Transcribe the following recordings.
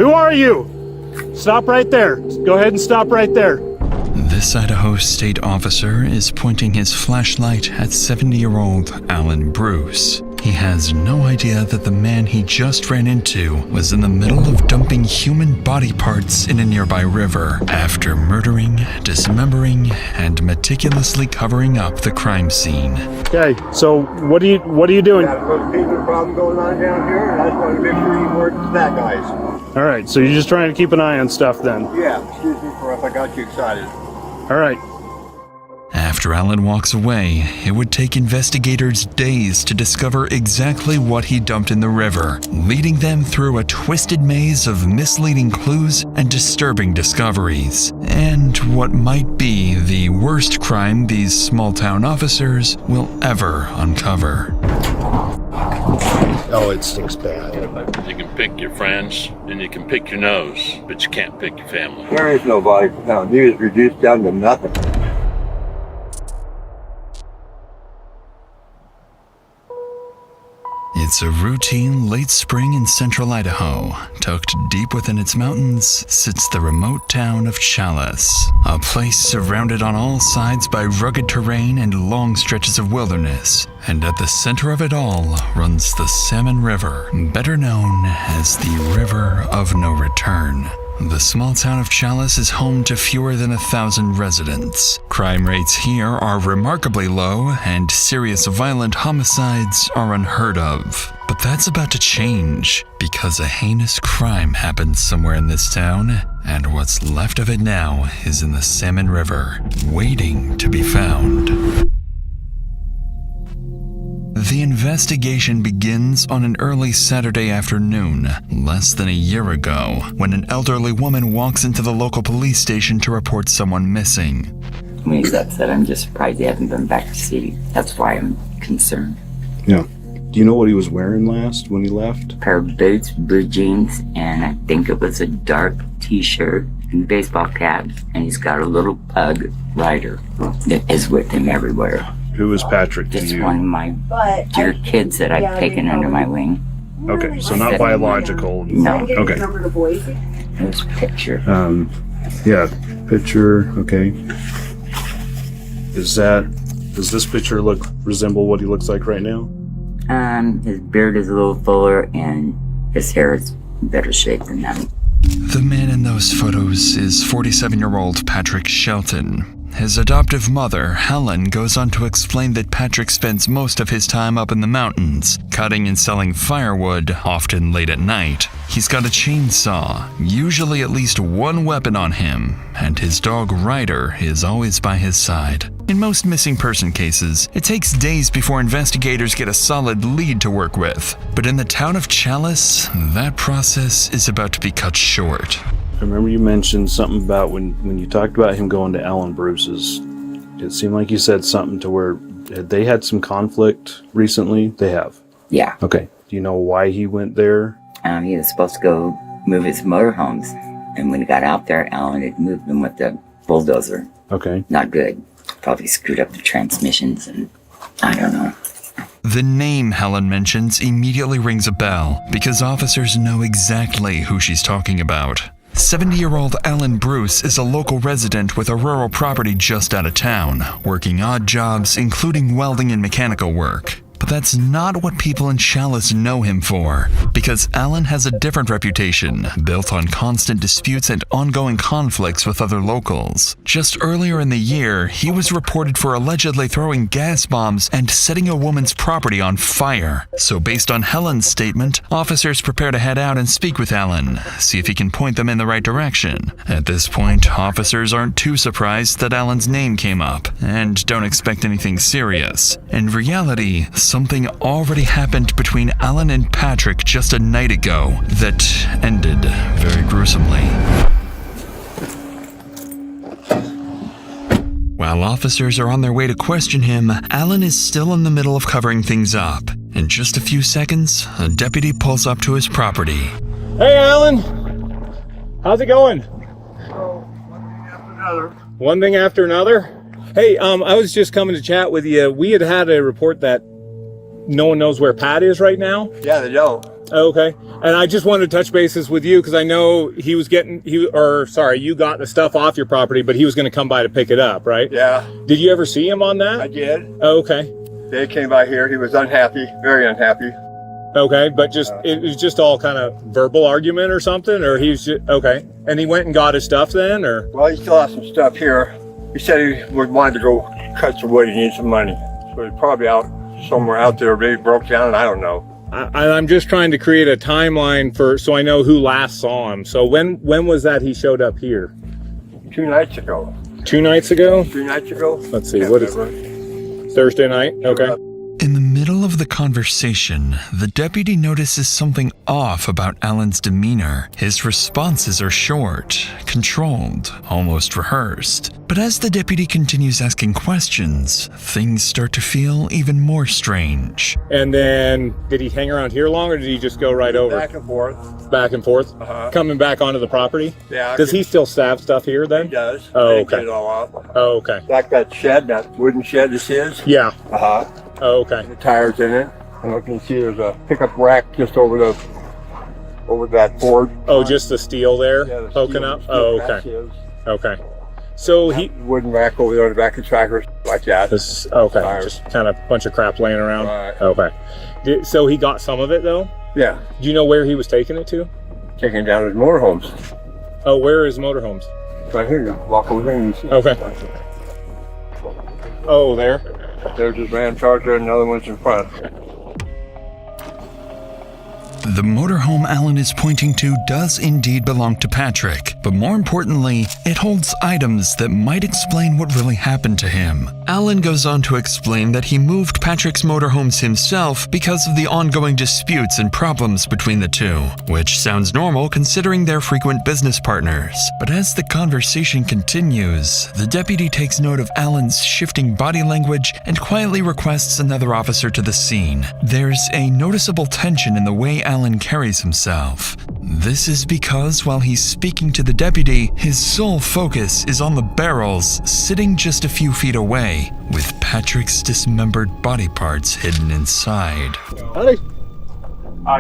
Who are you? Stop right there. Go ahead and stop right there. This Idaho state officer is pointing his flashlight at 70-year-old Alan Bruce. He has no idea that the man he just ran into was in the middle of dumping human body parts in a nearby river after murdering, dismembering, and meticulously covering up the crime scene. Okay, so what are you doing? We got a bookkeeping problem going on down here, and I just wanted to make sure you weren't that guys. All right, so you're just trying to keep an eye on stuff then? Yeah, excuse me for if I got you excited. All right. After Alan walks away, it would take investigators days to discover exactly what he dumped in the river, leading them through a twisted maze of misleading clues and disturbing discoveries, and what might be the worst crime these small-town officers will ever uncover. Oh, it stinks bad. You can pick your friends and you can pick your nose, but you can't pick your family. There is no body found. He was reduced down to nothing. It's a routine late spring in central Idaho. Tucked deep within its mountains sits the remote town of Challis, a place surrounded on all sides by rugged terrain and long stretches of wilderness. And at the center of it all runs the Salmon River, better known as the River of No Return. The small town of Challis is home to fewer than 1,000 residents. Crime rates here are remarkably low, and serious violent homicides are unheard of. But that's about to change, because a heinous crime happened somewhere in this town, and what's left of it now is in the Salmon River, waiting to be found. The investigation begins on an early Saturday afternoon, less than a year ago, when an elderly woman walks into the local police station to report someone missing. When he's upset, I'm just surprised he hasn't been back to see. That's why I'm concerned. Yeah. Do you know what he was wearing last when he left? Pair of boots, blue jeans, and I think it was a dark t-shirt and baseball cap, and he's got a little pug rider that is with him everywhere. Who is Patrick to Just you? one of my dear kids that I've taken under my wing. Okay, so not biological. No. Okay. There's a picture. Yeah, picture, okay. Does this picture resemble what he looks like right now? His beard is a little fuller and his hair is in better shape than that. The man in those photos is 47-year-old Patrick Shelton. His adoptive mother, Helen, goes on to explain that Patrick spends most of his time up in the mountains, cutting and selling firewood, often late at night. He's got a chainsaw, usually at least one weapon on him, and his dog Ryder is always by his side. In most missing person cases, it takes days before investigators get a solid lead to work with. But in the town of Challis, that process is about to be cut short. I remember you mentioned something about when you talked about him going to Alan Bruce's. It seemed like you said something to where they had some conflict recently. They have. Yeah. Okay. Do you know why he went there? He was supposed to go move his motorhomes, and when he got out there, Alan had moved them with the bulldozer. Okay. Not good. Probably screwed up the transmissions, and I don't know. The name Helen mentions immediately rings a bell, because officers know exactly who she's talking about. 70-year-old Alan Bruce is a local resident with a rural property just out of town, working odd jobs including welding and mechanical work. But that's not what people in Challis know him for, because Alan has a different reputation, built on constant disputes and ongoing conflicts with other locals. Just earlier in the year, he was reported for allegedly throwing gas bombs and setting a woman's property on fire. So based on Helen's statement, officers prepare to head out and speak with Alan, see if he can point them in the right direction. At this point, officers aren't too surprised that Alan's name came up, and don't expect anything serious. In reality, something already happened between Alan and Patrick just a night ago that ended very gruesomely. While officers are on their way to question him, Alan is still in the middle of covering things up. In just a few seconds, a deputy pulls up to his property. Hey, Alan. How's it going? One thing after another. Hey, I was just coming to chat with you. We had a report that no one knows where Pat is right now. Yeah, they don't. Okay. And I just wanted to touch bases with you because I know you got the stuff off your property, but he was going to come by to pick it up, right? Yeah, Did you ever see him on that? I did. Okay. They came by here. He was unhappy, very unhappy. Okay, but it was just all kind of verbal argument or something, or he's just, okay. And he went and got his stuff then, or? Well, he still has some stuff here. He said he wanted to go cut some wood. He needs some money. So he's probably out somewhere out there. Maybe broke down, and I don't know. I'm just trying to create a timeline so I know who last saw him. So when was that he showed up here? 2 nights ago. 2 nights ago? 3 nights ago. Let's see, what is Thursday night? Okay. In the middle of the conversation, the deputy notices something off about Alan's demeanor. His responses are short, controlled, almost rehearsed. But as the deputy continues asking questions, things start to feel even more strange. And then, did he hang around here long, or did he just go right over? Back and forth. Back and forth? Coming back onto the property? Yeah. Does he still have stuff here then? He does. Oh, I didn't okay. get it all out. Oh, okay. Like that shed, that wooden shed is his. Yeah. Oh, okay. The tires in it. And you can see there's a pickup rack just over that board. Oh, just the steel there Yeah, the poking steel- up? steel Oh, that's okay. his. Okay. So he... Wooden rack over there on the back of the tracker, like that. Okay, Tires. just kind of bunch of crap laying around? Right. Okay. So he got some of it, though? Yeah. Do you know where he was taking it to? Taking down his motorhomes. Oh, where are his motorhomes? Right here, you walk over there and you see. Okay. Oh, there? There's his Ram Charger and another one's in front. The motorhome Alan is pointing to does indeed belong to Patrick, but more importantly, it holds items that might explain what really happened to him. Alan goes on to explain that he moved Patrick's motorhomes himself because of the ongoing disputes and problems between the two, which sounds normal considering they're frequent business partners. But as the conversation continues, the deputy takes note of Alan's shifting body language and quietly requests another officer to the scene. There's a noticeable tension in the way Alan carries himself. This is because while he's speaking to the deputy, his sole focus is on the barrels sitting just a few feet away, with Patrick's dismembered body parts hidden inside.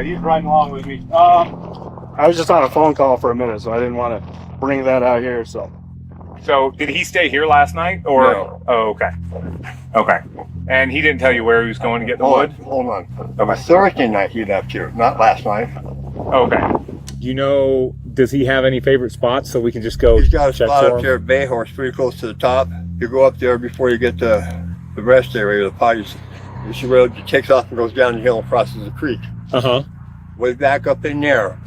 He's riding along with me. I was just on a phone call for a minute, so I didn't want to bring that out here. So did he stay here last night, or? No. Oh, okay. Okay. And he didn't tell you where he was going to get the wood? Hold on. It was Thursday night he left here, not last night. Okay. Does he have any favorite spots so we can just go He's got a check spot for up him? there at Bay Horse, pretty close to the top. You go up there before you get to the rest area, the potties. You see where it takes off and goes down the hill and crosses the creek. Uh-huh. Way back up in there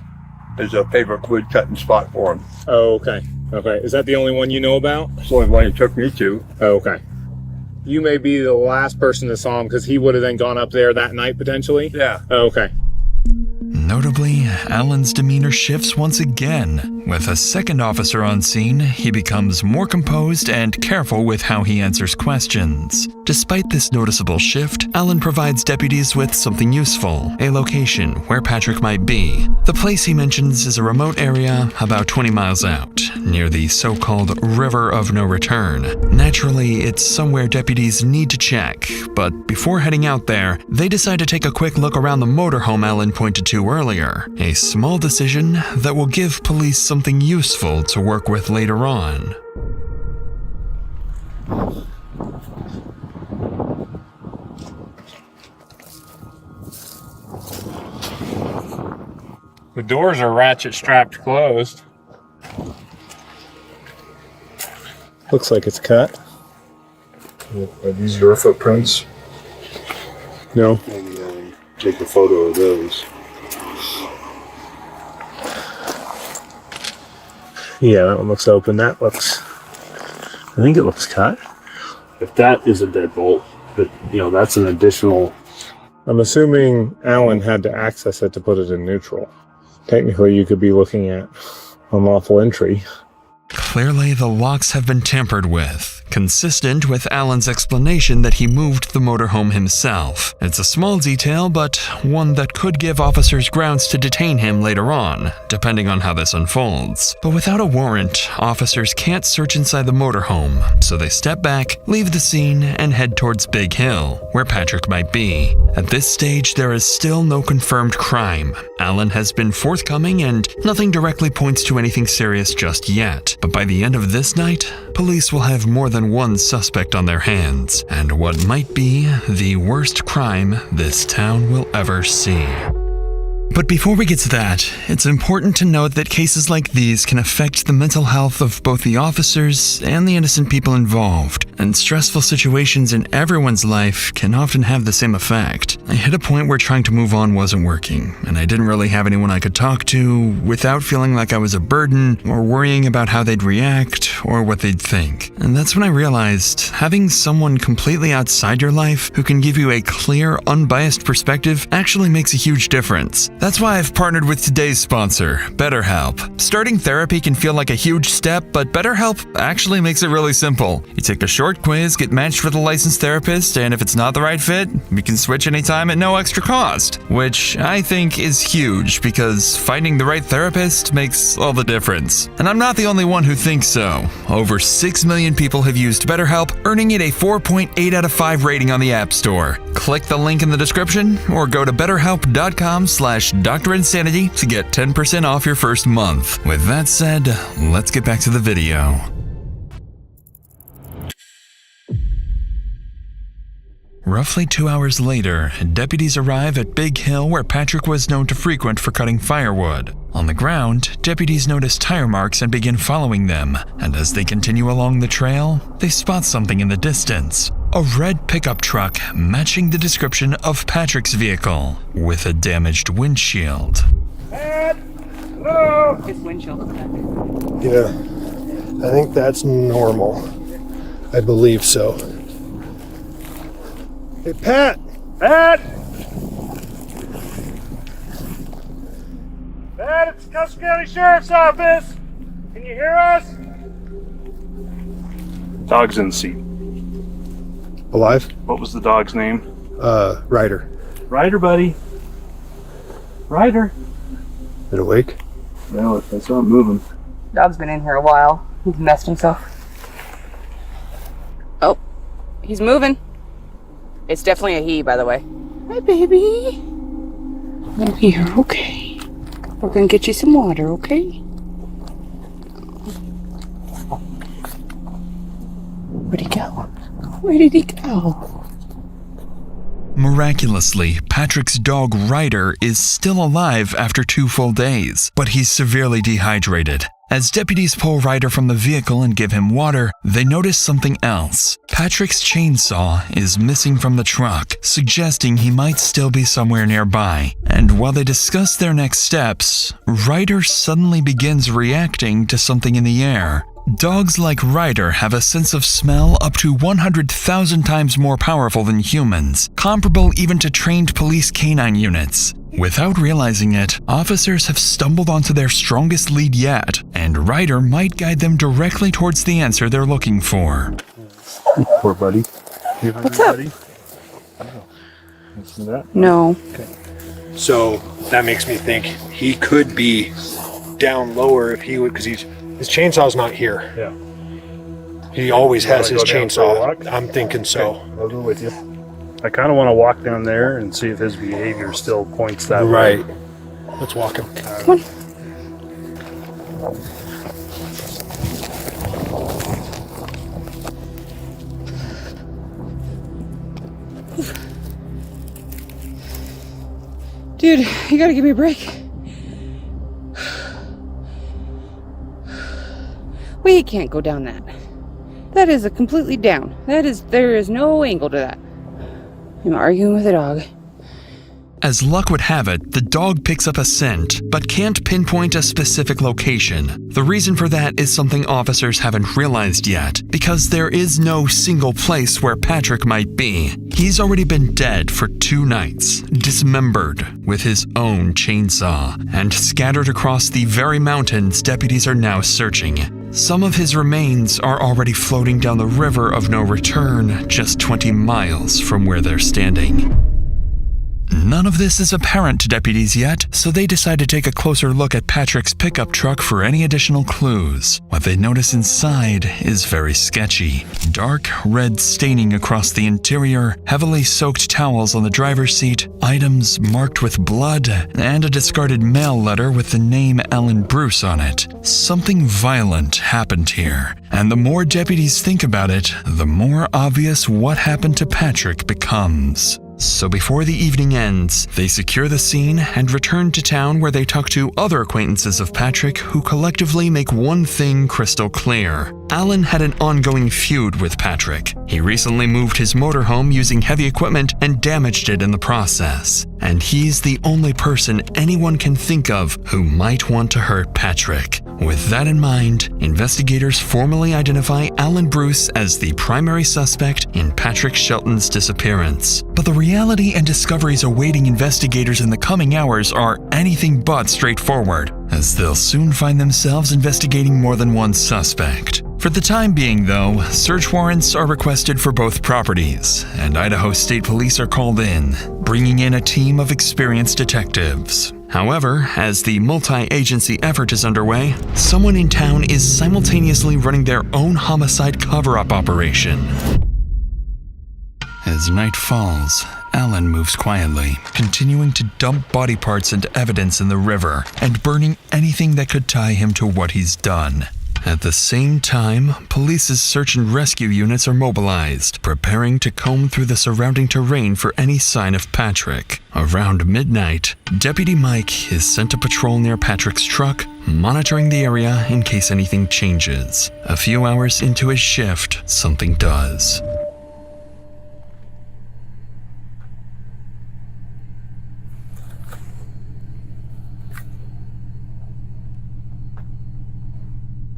is a favorite wood cutting spot for him. Oh, okay. Okay. Is that the only one you know about? It's the only one he took me to. Oh, okay. You may be the last person that saw him because he would have then gone up there that night potentially? Yeah. Oh, okay. Notably, Alan's demeanor shifts once again. With a second officer on scene, he becomes more composed and careful with how he answers questions. Despite this noticeable shift, Alan provides deputies with something useful, a location where Patrick might be. The place he mentions is a remote area about 20 miles out, near the so-called River of No Return. Naturally, it's somewhere deputies need to check, but before heading out there, they decide to take a quick look around the motorhome Alan pointed to earlier, a small decision that will give police something useful to work with later on. The doors are ratchet strapped closed. Looks like it's cut. Are these your footprints? No. Maybe take a photo of those. Yeah, that one looks open. I think it looks cut. If that is a deadbolt, but that's an additional. I'm assuming Alan had to access it to put it in neutral. Technically, you could be looking at unlawful entry. Clearly, the locks have been tampered with, consistent with Alan's explanation that he moved the motorhome himself. It's a small detail, but one that could give officers grounds to detain him later on, depending on how this unfolds. But without a warrant, officers can't search inside the motorhome, so they step back, leave the scene, and head towards Big Hill, where Patrick might be. At this stage, there is still no confirmed crime. Alan has been forthcoming, and nothing directly points to anything serious just yet. But by the end of this night, police will have more than one suspect on their hands, and what might be the worst crime this town will ever see. But before we get to that, it's important to note that cases like these can affect the mental health of both the officers and the innocent people involved, and stressful situations in everyone's life can often have the same effect. I hit a point where trying to move on wasn't working, and I didn't really have anyone I could talk to without feeling like I was a burden or worrying about how they'd react or what they'd think. And that's when I realized having someone completely outside your life who can give you a clear, unbiased perspective actually makes a huge difference. That's why I've partnered with today's sponsor, BetterHelp. Starting therapy can feel like a huge step, but BetterHelp actually makes it really simple. You take a short quiz, get matched with a licensed therapist, and if it's not the right fit, you can switch anytime at no extra cost, which I think is huge because finding the right therapist makes all the difference. And I'm not the only one who thinks so. Over 6 million people have used BetterHelp, earning it a 4.8 out of 5 rating on the App Store. Click the link in the description or go to betterhelp.com/Dr. Insanity to get 10% off your first month. With that said, let's get back to the video. Roughly 2 hours later, deputies arrive at Big Hill where Patrick was known to frequent for cutting firewood. On the ground, deputies notice tire marks and begin following them, and as they continue along the trail, they spot something in the distance. A red pickup truck matching the description of Patrick's vehicle, with a damaged windshield. Hello? His windshield. Yeah, I think that's normal. I believe so. Hey, Pat! Pat! Pat, it's Custer County Sheriff's Office! Can you hear us? Dog's in the seat. Alive? What was the dog's name? Ryder. Ryder, buddy. Ryder. It awake? No, I saw it moving. Dog's been in here a while. He's messed himself. Oh, he's moving. It's definitely a he, by the way. Hi, baby. Oh, you're okay. We're gonna get you some water, okay? Where'd he go? Where did he go? Miraculously, Patrick's dog Ryder is still alive after 2 full days, but he's severely dehydrated. As deputies pull Ryder from the vehicle and give him water, they notice something else. Patrick's chainsaw is missing from the truck, suggesting he might still be somewhere nearby. And while they discuss their next steps, Ryder suddenly begins reacting to something in the air. Dogs like Ryder have a sense of smell up to 100,000 times more powerful than humans, comparable even to trained police canine units. Without realizing it, officers have stumbled onto their strongest lead yet, and Ryder might guide them directly towards the answer they're looking for. Poor buddy. What's up? See that? No. So that makes me think he could be down lower if he would, because his chainsaw's not here. Yeah. He always has wanna his go down for a chainsaw. walk? I'm thinking so. I'll go with you. I kind of want to walk down there and see if his behavior still points that way. Right. Let's walk him. Come on. Dude, you gotta give me a break. We can't go down that. That is a completely down. There is no angle to that. I'm arguing with a dog. As luck would have it, the dog picks up a scent, but can't pinpoint a specific location. The reason for that is something officers haven't realized yet, because there is no single place where Patrick might be. He's already been dead for 2 nights, dismembered with his own chainsaw, and scattered across the very mountains deputies are now searching. Some of his remains are already floating down the river of no return, just 20 miles from where they're standing. None of this is apparent to deputies yet, so they decide to take a closer look at Patrick's pickup truck for any additional clues. What they notice inside is very sketchy. Dark red staining across the interior, heavily soaked towels on the driver's seat, items marked with blood, and a discarded mail letter with the name Alan Bruce on it. Something violent happened here, and the more deputies think about it, the more obvious what happened to Patrick becomes. So before the evening ends, they secure the scene and return to town where they talk to other acquaintances of Patrick who collectively make one thing crystal clear. Alan had an ongoing feud with Patrick. He recently moved his motorhome using heavy equipment and damaged it in the process. And he's the only person anyone can think of who might want to hurt Patrick. With that in mind, investigators formally identify Alan Bruce as the primary suspect in Patrick Shelton's disappearance. But the reality and discoveries awaiting investigators in the coming hours are anything but straightforward, as they'll soon find themselves investigating more than one suspect. For the time being, though, search warrants are requested for both properties, and Idaho State Police are called in, bringing in a team of experienced detectives. However, as the multi-agency effort is underway, someone in town is simultaneously running their own homicide cover-up operation. As night falls, Alan moves quietly, continuing to dump body parts and evidence in the river and burning anything that could tie him to what he's done. At the same time, police's search and rescue units are mobilized, preparing to comb through the surrounding terrain for any sign of Patrick. Around midnight, Deputy Mike is sent to patrol near Patrick's truck, monitoring the area in case anything changes. A few hours into his shift, something does.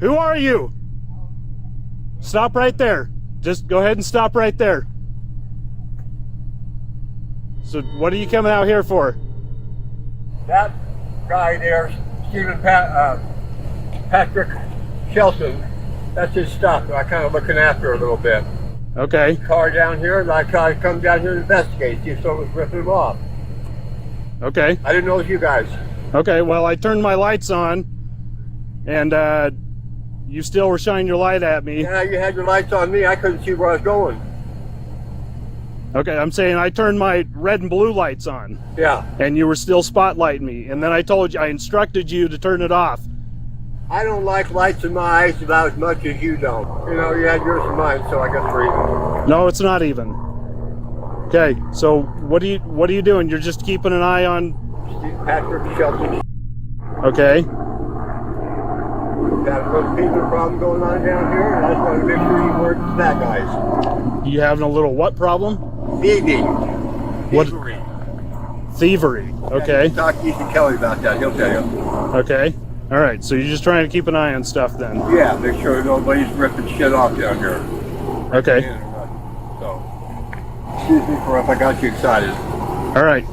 Who are you? Stop right there. Just go ahead and stop right there. So what are you coming out here for? That guy there, Patrick Shelton, that's his stuff. I kind of looking after a little bit. Okay. Car down here, and I try to come down here and investigate, see if someone's ripping him off. Okay. I didn't know it was you guys. Okay, well, I turned my lights on, and you still were shining your light at me. Yeah, you had your lights on me. I couldn't see where I was going. Okay, I'm saying I turned my red and blue lights on. Yeah. And you were still spotlighting me. And then I instructed you to turn it off. I don't like lights in my eyes about as much as you don't. You know, you had yours and mine, so I guess we're even. No, it's not even. Okay, so what are you doing? You're just keeping an eye on Patrick Shelton. Okay. Got a little thieving problem going on down here, and I just want to make sure you weren't that guys. You having a little what problem? Thieving. What? Thievery. Thievery. Okay. Talk to Ethan Kelly about that. He'll tell you. Okay. All right. So you're just trying to keep an eye on stuff then. Yeah, make sure nobody's ripping shit off down here. Okay. So, excuse me for if I got you excited. All right.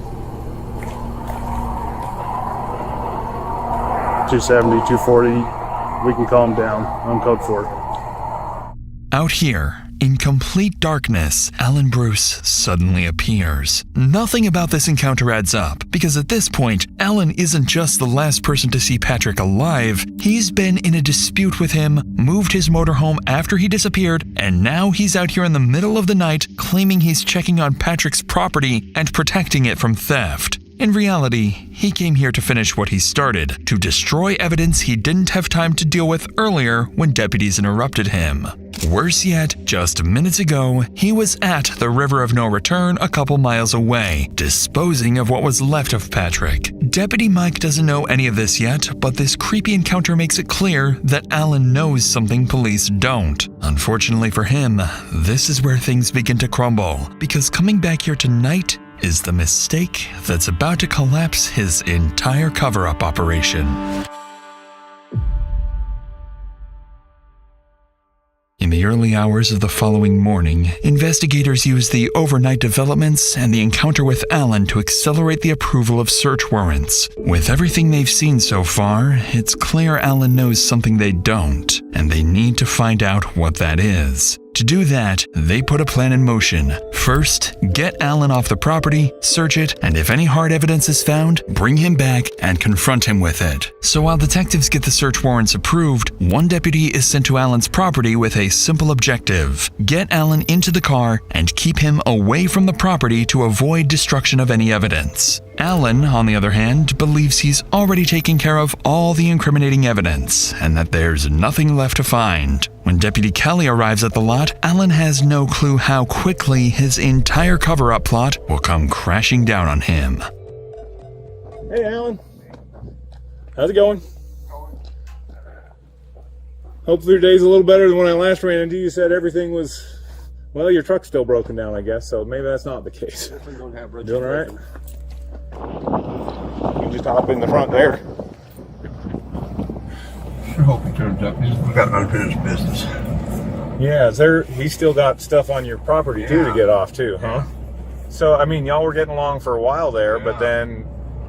270, 240. We can calm down. I'm code 4. Out here, in complete darkness, Alan Bruce suddenly appears. Nothing about this encounter adds up, because at this point, Alan isn't just the last person to see Patrick alive. He's been in a dispute with him, moved his motorhome after he disappeared, and now he's out here in the middle of the night claiming he's checking on Patrick's property and protecting it from theft. In reality, he came here to finish what he started, to destroy evidence he didn't have time to deal with earlier when deputies interrupted him. Worse yet, just minutes ago, he was at the River of No Return a couple miles away, disposing of what was left of Patrick. Deputy Mike doesn't know any of this yet, but this creepy encounter makes it clear that Alan knows something police don't. Unfortunately for him, this is where things begin to crumble, because coming back here tonight is the mistake that's about to collapse his entire cover-up operation. In the the early hours of the following morning, investigators used the overnight developments and the encounter with Alan to accelerate the approval of search warrants. With everything they've seen so far, it's clear Alan knows something they don't, and they need to find out what that is. To do that, they put a plan in motion. First, get Alan off the property, search it, and if any hard evidence is found, bring him back and confront him with it. So while detectives get the search warrants approved, one deputy is sent to Alan's property with a simple objective: get Alan into the car and keep him away from the property to avoid destruction of any evidence. Alan, on the other hand, believes he's already taken care of all the incriminating evidence and that there's nothing left to find. When Deputy Kelly arrives at the lot, Alan has no clue how quickly his entire cover-up plot will come crashing down on him. Hey, Alan. How's it going? Hopefully your day's a little better than when I last ran into you. You said everything was... Well, your truck's still broken down, I guess, so maybe that's not the case. Doing all right? You just hop in the front there. Sure hope he turns up. He's got unfinished business. Yeah, he's still got stuff on your property too to get off too, huh? So, I mean, y'all were getting along for a while there, but then,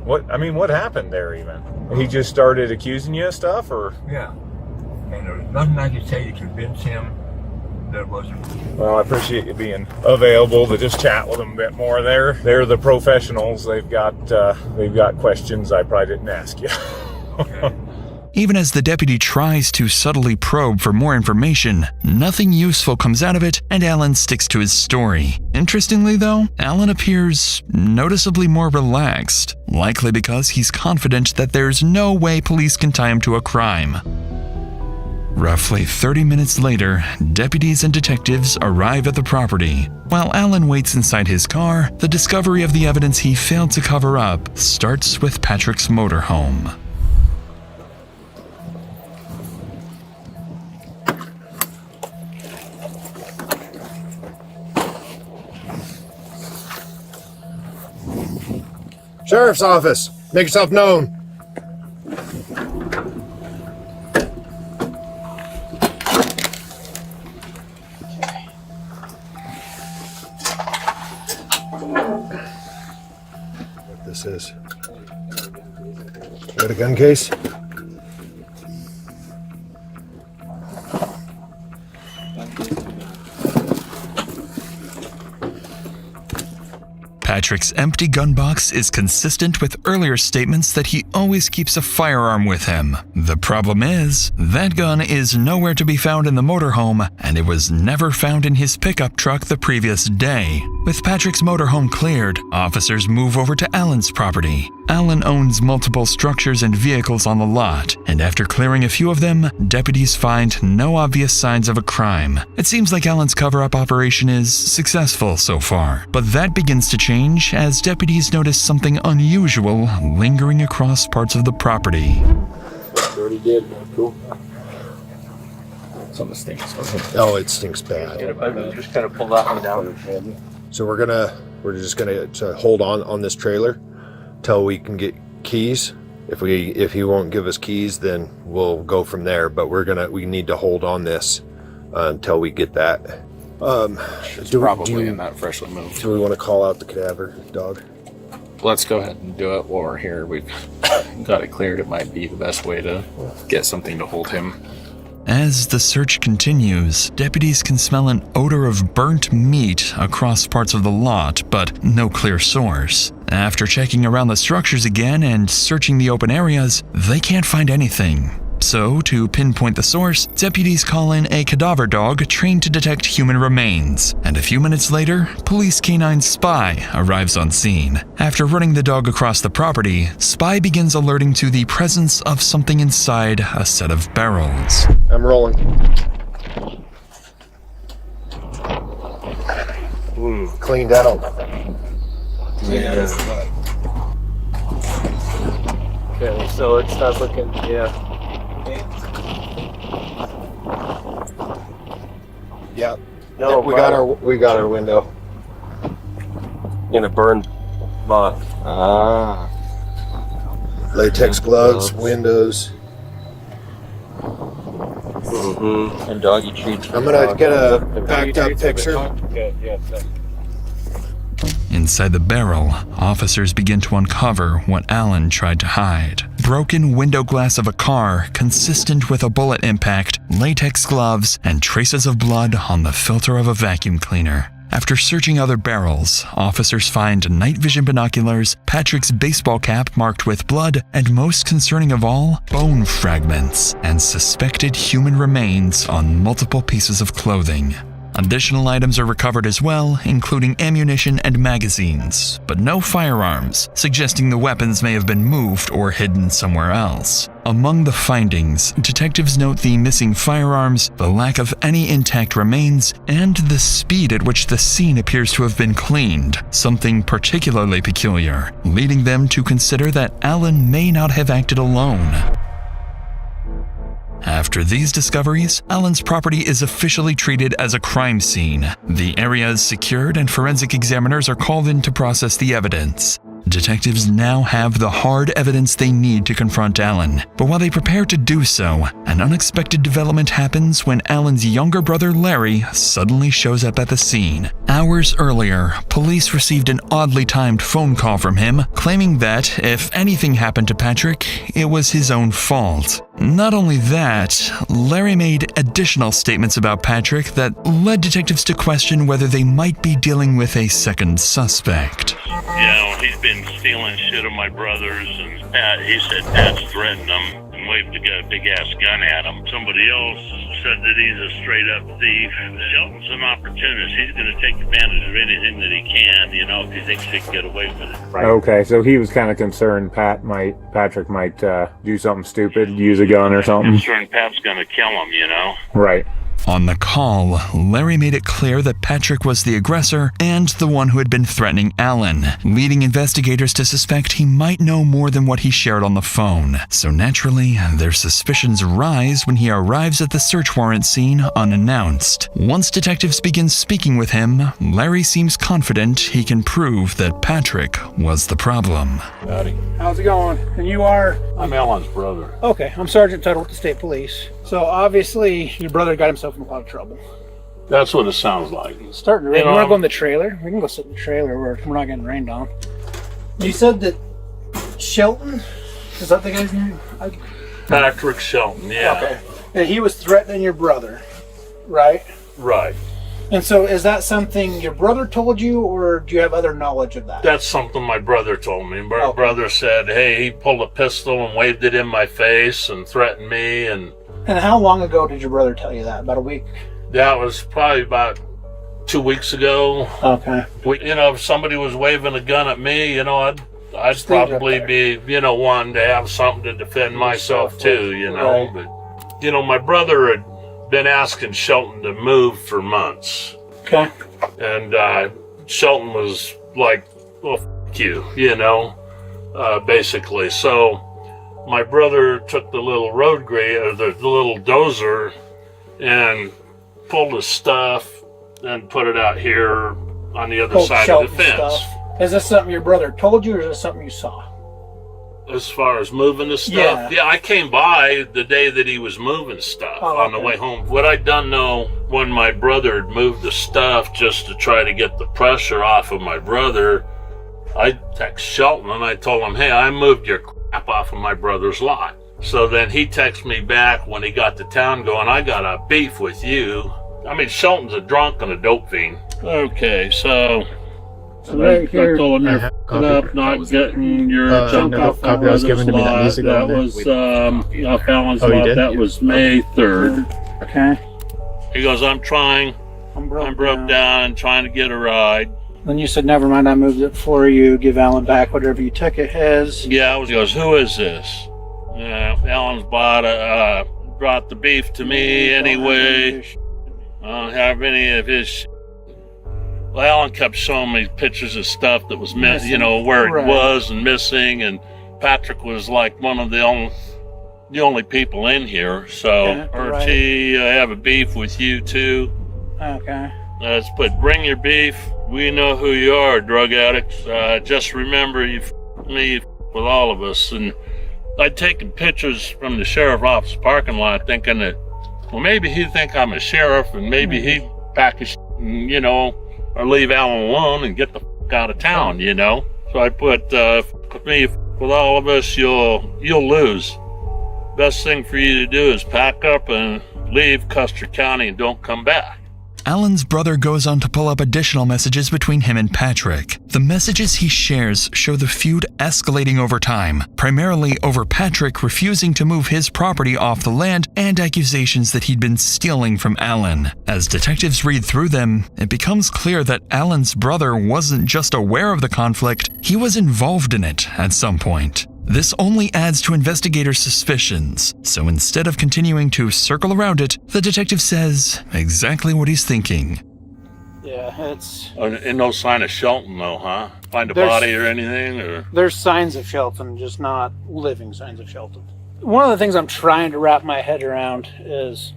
what happened there even? He just started accusing you of stuff, or? Yeah. And there was nothing I could say to convince him that it wasn't. Well, I appreciate you being available to just chat with them a bit more. They're the professionals. They've got questions I probably didn't ask you. Okay. Even as the deputy tries to subtly probe for more information, nothing useful comes out of it, and Alan sticks to his story. Interestingly, though, Alan appears noticeably more relaxed, likely because he's confident that there's no way police can tie him to a crime. Roughly 30 minutes later, deputies and detectives arrive at the property. While Alan waits inside his car, the discovery of the evidence he failed to cover up starts with Patrick's motorhome. Sheriff's office. Make yourself known. What this is? Got a gun case? Patrick's empty gun box is consistent with earlier statements that he always keeps a firearm with him. The problem is, that gun is nowhere to be found in the motorhome, and it was never found in his pickup truck the previous day. With Patrick's motorhome cleared, officers move over to Alan's property. Alan owns multiple structures and vehicles on the lot, and after clearing a few of them, deputies find no obvious signs of a crime. It seems like Alan's cover-up operation is successful so far, but that begins to change as deputies notice something unusual lingering across parts of the property. Already did. Cool. Something stinks. Oh, it stinks bad. Just kind of pull that one down. So we're just gonna hold on this trailer till we can get keys. If he won't give us keys, then we'll go from there. But we need to hold on this until we get that. Probably in that freshly moved. Do we want to call out the cadaver dog? Let's go ahead and do it while we're here. We've got it cleared. It might be the best way to get something to hold him. As the search continues, deputies can smell an odor of burnt meat across parts of the lot, but no clear source. After checking around the structures again and searching the open areas, they can't find anything. So, to pinpoint the source, deputies call in a cadaver dog trained to detect human remains, and a few minutes later, police canine Spy arrives on scene. After running the dog across the property, Spy begins alerting to the presence of something inside a set of barrels. I'm rolling. Cleaned out. Yeah. Okay, so let's start looking, yeah. Yeah. No, we got our window. In a burned lot. Ah. Latex gloves, windows. And doggy treats. I'm gonna get a backed up picture. Okay, yeah. Inside the barrel, officers begin to uncover what Alan tried to hide. Broken window glass of a car consistent with a bullet impact, latex gloves, and traces of blood on the filter of a vacuum cleaner. After searching other barrels, officers find night vision binoculars, Patrick's baseball cap marked with blood, and most concerning of all, bone fragments and suspected human remains on multiple pieces of clothing. Additional items are recovered as well, including ammunition and magazines, but no firearms, suggesting the weapons may have been moved or hidden somewhere else. Among the findings, detectives note the missing firearms, the lack of any intact remains, and the speed at which the scene appears to have been cleaned, something particularly peculiar, leading them to consider that Alan may not have acted alone. After these discoveries, Alan's property is officially treated as a crime scene. The area is secured and forensic examiners are called in to process the evidence. Detectives now have the hard evidence they need to confront Alan, but while they prepare to do so, an unexpected development happens when Alan's younger brother Larry suddenly shows up at the scene. Hours earlier, police received an oddly timed phone call from him, claiming that if anything happened to Patrick, it was his own fault. Not only that, Larry made additional statements about Patrick that led detectives to question whether they might be dealing with a second suspect. He's been stealing shit of my brother's, and he said Pat's threatened him and waved a big-ass gun at him. Somebody else said that he's a straight-up thief. Shelton's an opportunist. He's going to take advantage of anything that he can, if he thinks he can get away with it. Right. Okay, so he was kind of concerned Patrick might do something stupid, use a gun or something. Concerned Pat's going to kill him, Right. On the call, Larry made it clear that Patrick was the aggressor and the one who had been threatening Alan, leading investigators to suspect he might know more than what he shared on the phone. So naturally, their suspicions rise when he arrives at the search warrant scene unannounced. Once detectives begin speaking with him, Larry seems confident he can prove that Patrick was the problem. Howdy. How's it going? And you are? I'm Alan's brother. Okay, I'm Sergeant Tuttle with the State Police. So obviously, your brother got himself in a lot of trouble. That's what it sounds like. It's starting to rain. You want to go in the trailer? We can go sit in the trailer where we're not getting rained on. You said that Shelton? Is that the guy's name? Patrick Shelton, yeah. Okay. And he was threatening your brother, right? Right. And so is that something your brother told you, or do you have other knowledge of that? That's something my brother told me. My brother said, hey, he pulled a pistol and waved it in my face and threatened me. And how long ago did your brother tell you that? About a week? That was probably about 2 weeks ago. Okay. If somebody was waving a gun at me, I'd probably be, wanting to have something to defend myself too, Right. But, my brother had been asking Shelton to move for months. Okay. And Shelton was like, well, f*** you, basically. So my brother took the little road grader, the little dozer, and pulled his stuff and put it out here on the other side of the fence. Stuff. Is this something your brother told you, or is this something you saw? As far as moving the stuff? Yeah, I came by the day that he was moving stuff on the way home. What I done know, when my brother had moved the stuff just to try to get the pressure off of my brother, I texted Shelton and I told him, hey, I moved your crap off of my brother's lot. So then he texted me back when he got to town going, I got a beef with you. I mean, Shelton's a drunk and a dope fiend. Okay, so right here, I told him you're f***ing up, not getting your junk off my brother's lot. That was off Alan's lot. That was May 3rd. Okay. He goes, I'm trying. I'm broke down, trying to get a ride. Then you said, never mind, I moved it for you. Give Alan back whatever you took it his. Yeah, he goes, who is this? Alan's brought the beef to me anyway. I don't have any of his shit. Well, Alan kept showing me pictures of stuff that was missing, where it was and missing, and Patrick was like one of the only people in here. So, RT, I have a beef with you too. Okay. Let's put, bring your beef. We know who you are, drug addicts. Just remember, you f***ed me, you f***ed with all of us. And I'd taken pictures from the sheriff's office parking lot thinking that Well, maybe he'd think I'm a sheriff, and maybe he'd pack his and, you know, or leave Alan alone and get the out of town, you know. So I put, with me, with all of us, you'll lose. Best thing for you to do is pack up and leave Custer County and don't come back. Alan's brother goes on to pull up additional messages between him and Patrick. The messages he shares show the feud escalating over time, primarily over Patrick refusing to move his property off the land and accusations that he'd been stealing from Alan. As detectives read through them, it becomes clear that Alan's brother wasn't just aware of the conflict, he was involved in it at some point. This only adds to investigators' suspicions, so instead of continuing to circle around it, the detective says exactly what he's thinking. Yeah, it's... And no sign of Shelton, though, huh? Find a body or anything? Or There's signs of Shelton, just not living signs of Shelton. One of the things I'm trying to wrap my head around is,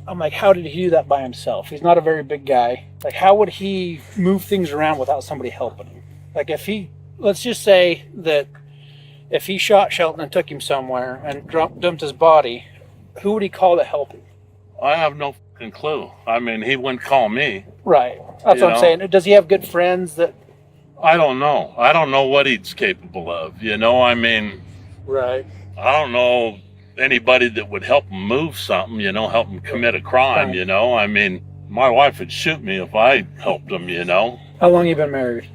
I'm like, how did he do that by himself? He's not a very big guy. Like, how would he move things around without somebody helping him? Like, if he... Let's just say that if he shot Shelton and took him somewhere and dumped his body, who would he call to help him? I have no fucking clue. I mean, he wouldn't call me. Right. That's what I'm saying. Does he have good friends that... I don't know. I don't know what he's capable of, you know? I mean... Right. I don't know anybody that would help him move something, you know, help him commit a crime, Right. you know? I mean, my wife would shoot me if I helped him, you know? How long you been married?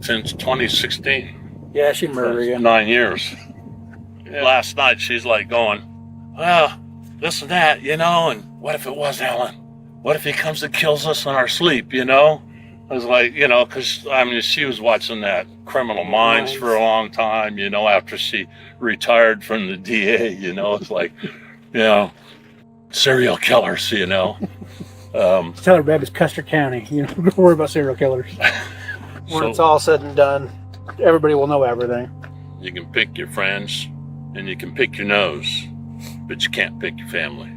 Since 2016. Yeah, she'd murder you. 9 years. Last night, she's like going, well, this and that, you know, and what if it was Alan? What if he comes and kills us in our sleep, you know? I was like, you know, because, I mean, she was watching that Criminal Minds for a long time, you know, after she retired from the DA, you know? It's like, you know, serial killers, you know? Tell her, babe, it's Custer County. You know, don't worry about serial killers. When it's all said and done, everybody will know everything. You can pick your friends and you can pick your nose, but you can't pick your family.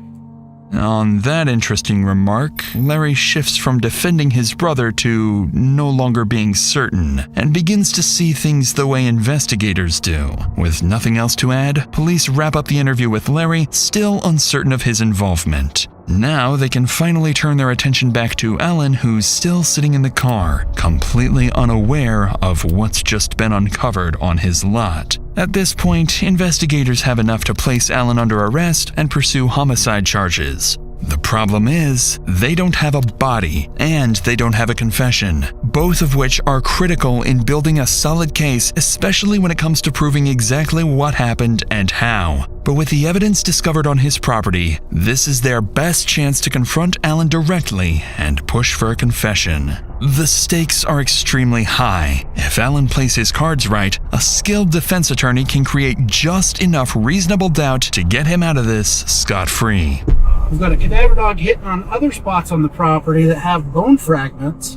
On that interesting remark, Larry shifts from defending his brother to no longer being certain, and begins to see things the way investigators do. With nothing else to add, police wrap up the interview with Larry, still uncertain of his involvement. Now they can finally turn their attention back to Alan, who's still sitting in the car, completely unaware of what's just been uncovered on his lot. At this point, investigators have enough to place Alan under arrest and pursue homicide charges. The problem is, they don't have a body, and they don't have a confession, both of which are critical in building a solid case, especially when it comes to proving exactly what happened and how. But with the evidence discovered on his property, this is their best chance to confront Alan directly and push for a confession. The stakes are extremely high. If Alan plays his cards right, a skilled defense attorney can create just enough reasonable doubt to get him out of this scot-free. We've got a cadaver dog hitting on other spots on the property that have bone fragments.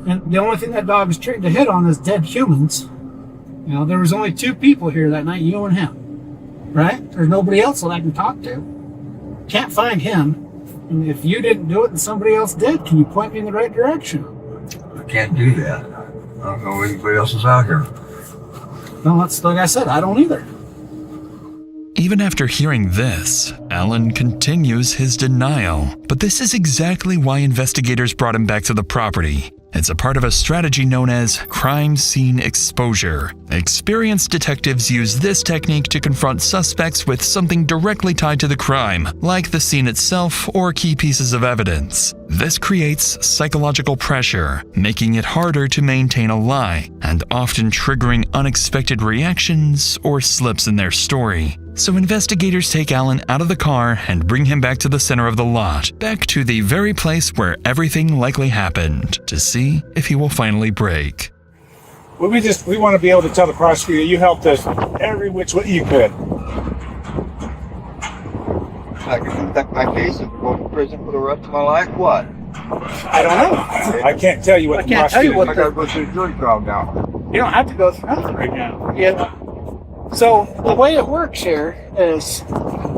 And the only thing that dog is trained to hit on is dead humans. You know, there was only 2 people here that night, you and him. Right? There's nobody else that I can talk to. Can't find him. And if you didn't do it and somebody else did, can you point me in the right direction? I can't do that. I don't know anybody else is out here. No, that's like I said, I don't either. Even after hearing this, Alan continues his denial. But this is exactly why investigators brought him back to the property. It's a part of a strategy known as crime scene exposure. Experienced detectives use this technique to confront suspects with something directly tied to the crime, like the scene itself or key pieces of evidence. This creates psychological pressure, making it harder to maintain a lie, and often triggering unexpected reactions or slips in their story. So investigators take Alan out of the car and bring him back to the center of the lot, back to the very place where everything likely happened, to see if he will finally break. Well, we want to be able to tell the prosecutor you helped us every which way you could. I can conduct my case and go to prison for the rest of my life. What? I don't know. I can't tell you what the prosecutor... I gotta go through the jury trial now. You don't have to go through nothing right now. Yeah. So the way it works here is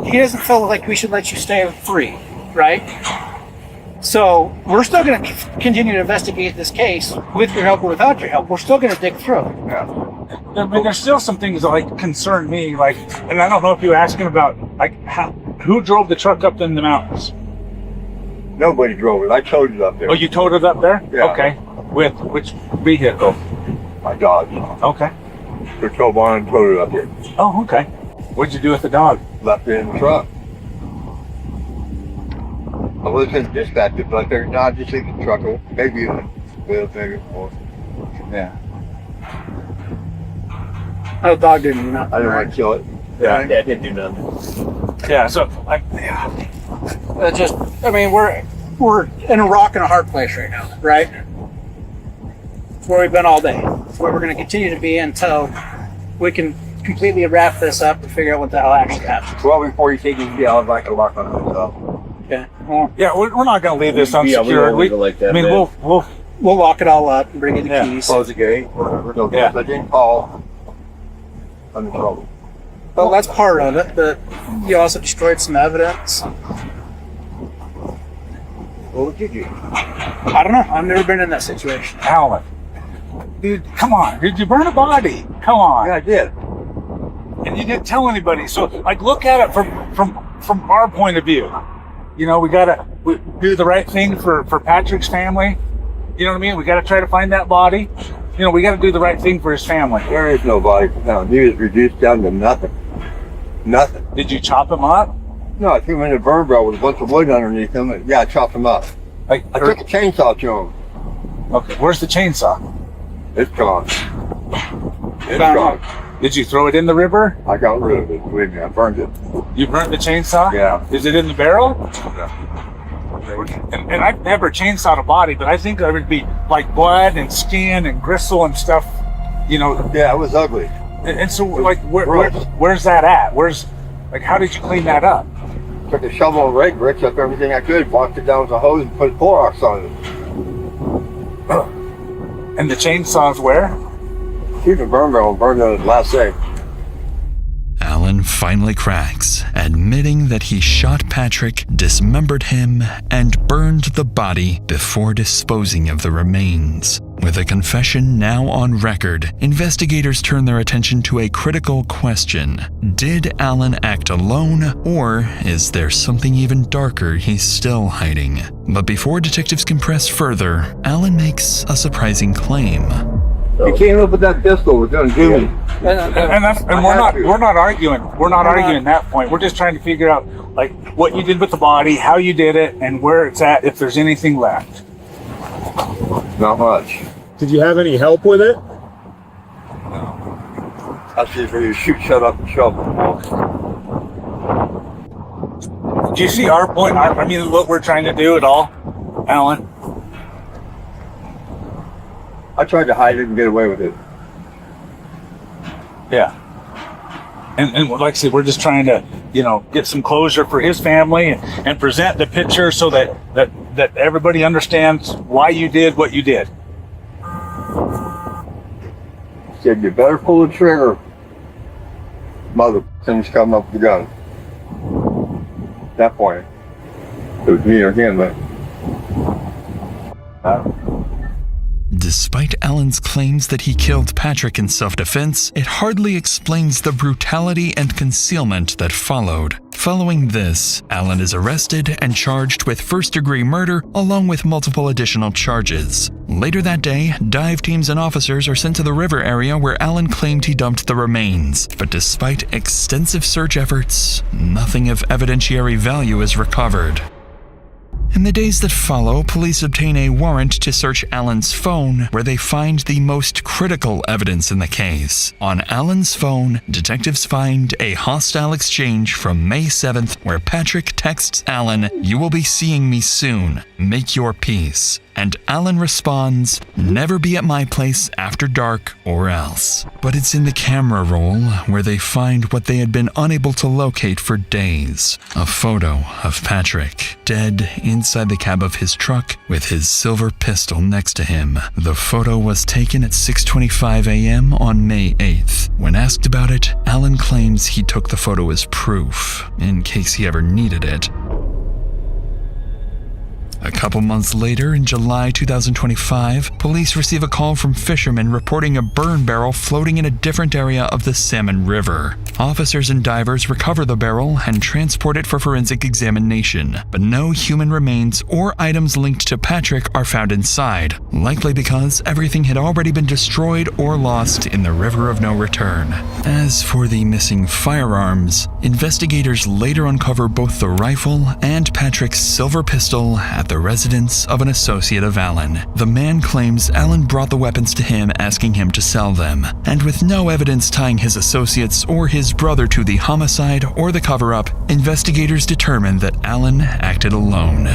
he doesn't feel like we should let you stay free, right? So we're still going to continue to investigate this case with your help or without your help. We're still going to dig through. Yeah. I mean, there's still some things that like concern me, like, and I don't know if you were asking about like who drove the truck up in the mountains. Nobody drove it. I towed it up there. Oh, you towed it up there? Yeah. Okay. With which vehicle? My dog. Okay. The tow barn and towed it up here. Oh, okay. What'd you do with the dog? Left it in the truck. I was in dispatcher, but I figured, nah, just leave the truck. Maybe a little bigger more. Yeah. Oh, the dog didn't do nothing. I didn't want to kill it. Yeah. Yeah, it didn't do nothing. Yeah. So, Just, I mean, we're in a rock and a hard place right now, right? It's where we've been all day. It's where we're going to continue to be until we can completely wrap this up and figure out what the hell actually happened. Well, before you take it, I'd like to lock on myself. Okay. Well, yeah, we're not going to leave this unsecured. Yeah, we won't leave it like that, I mean, man. we'll lock it all up and bring you the keys. Close the gate, whatever. No, Yeah. I didn't call. I'm in trouble. Well, that's part of it, but you also destroyed some evidence. What did you? I don't know. I've never been in that situation. Alan, dude, come on. Did you burn a body? Come on. Yeah, I did. And you didn't tell anybody. So, like, look at it from our point of view. You know, we do the right thing for Patrick's family. You know what I mean? We gotta try to find that body. You know, we gotta do the right thing for his family. There is no body found. He was reduced down to nothing. Nothing. Did you chop him up? No, I threw him in a burn barrel with a bunch of wood underneath him. And, yeah, I chopped him up. Like, I took a chainsaw to him. Okay, where's the chainsaw? It's gone. It's gone. Did you throw it in the river? I got rid of it. Believe me, I burned it. You burnt the chainsaw? Yeah. Is it in the barrel? Yeah. And I've never chainsawed a body, but I think there would be like blood and skin and gristle and stuff, you know. Yeah, it was ugly. And so, like, where's that at? How did you clean that up? Took a shovel and rake, ripped up everything I could, walked it down with a hose and put Clorox on it. And the chainsaw's where? Keep the burn barrel and burned it last day. Alan finally cracks, admitting that he shot Patrick, dismembered him, and burned the body before disposing of the remains. With a confession now on record, investigators turn their attention to a critical question. Did Alan act alone, or is there something even darker he's still hiding? But before detectives can press further, Alan makes a surprising claim. You came up with that pistol, we're gonna do it. And we're not arguing. We're not arguing that point. We're just trying to figure out like what you did with the body, how you did it, and where it's at, if there's anything left. Not much. Did you have any help with it? I see if you shoot, shut up, and shovel. Do you see our point? I mean, what we're trying to do at all, Alan? I tried to hide it and get away with it. Yeah. And like I said, we're just trying to, get some closure for his family and present the picture so that everybody understands why you did what you did. Said you better pull the trigger. Mother, things come up with the gun. At that point, it was me or him, but. Despite Alan's claims that he killed Patrick in self-defense, it hardly explains the brutality and concealment that followed. Following this, Alan is arrested and charged with first-degree murder along with multiple additional charges. Later that day, dive teams and officers are sent to the river area where Alan claimed he dumped the remains. But despite extensive search efforts, nothing of evidentiary value is recovered. In the days that follow, police obtain a warrant to search Alan's phone, where they find the most critical evidence in the case. On Alan's phone, detectives find a hostile exchange from May 7th where Patrick texts Alan, "You will be seeing me soon. Make your peace." And Alan responds, "Never be at my place after dark or else." But it's in the camera roll where they find what they had been unable to locate for days. A photo of Patrick, dead inside the cab of his truck with his silver pistol next to him. The photo was taken at 6:25 a.m. on May 8th. When asked about it, Alan claims he took the photo as proof, in case he ever needed it. A couple months later, in July 2025, police receive a call from fishermen reporting a burn barrel floating in a different area of the Salmon River. Officers and divers recover the barrel and transport it for forensic examination, but no human remains or items linked to Patrick are found inside, likely because everything had already been destroyed or lost in the river of no return. As for the missing firearms, investigators later uncover both the rifle and Patrick's silver pistol at the residence of an associate of Allen. The man claims Allen brought the weapons to him asking him to sell them, and with no evidence tying his associates or his brother to the homicide or the cover-up, investigators determined that Allen acted alone.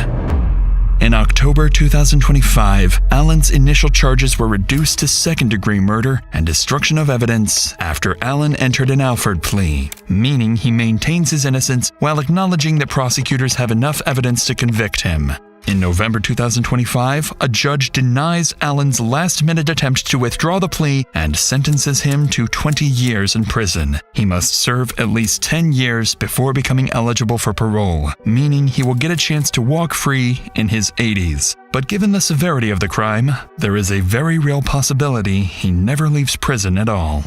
In October 2025, Allen's initial charges were reduced to second-degree murder and destruction of evidence after Allen entered an Alford plea, meaning he maintains his innocence while acknowledging that prosecutors have enough evidence to convict him. In November 2025, a judge denies Allen's last-minute attempt to withdraw the plea and sentences him to 20 years in prison. He must serve at least 10 years before becoming eligible for parole, meaning he will get a chance to walk free in his 80s. But given the severity of the crime, there is a very real possibility he never leaves prison at all.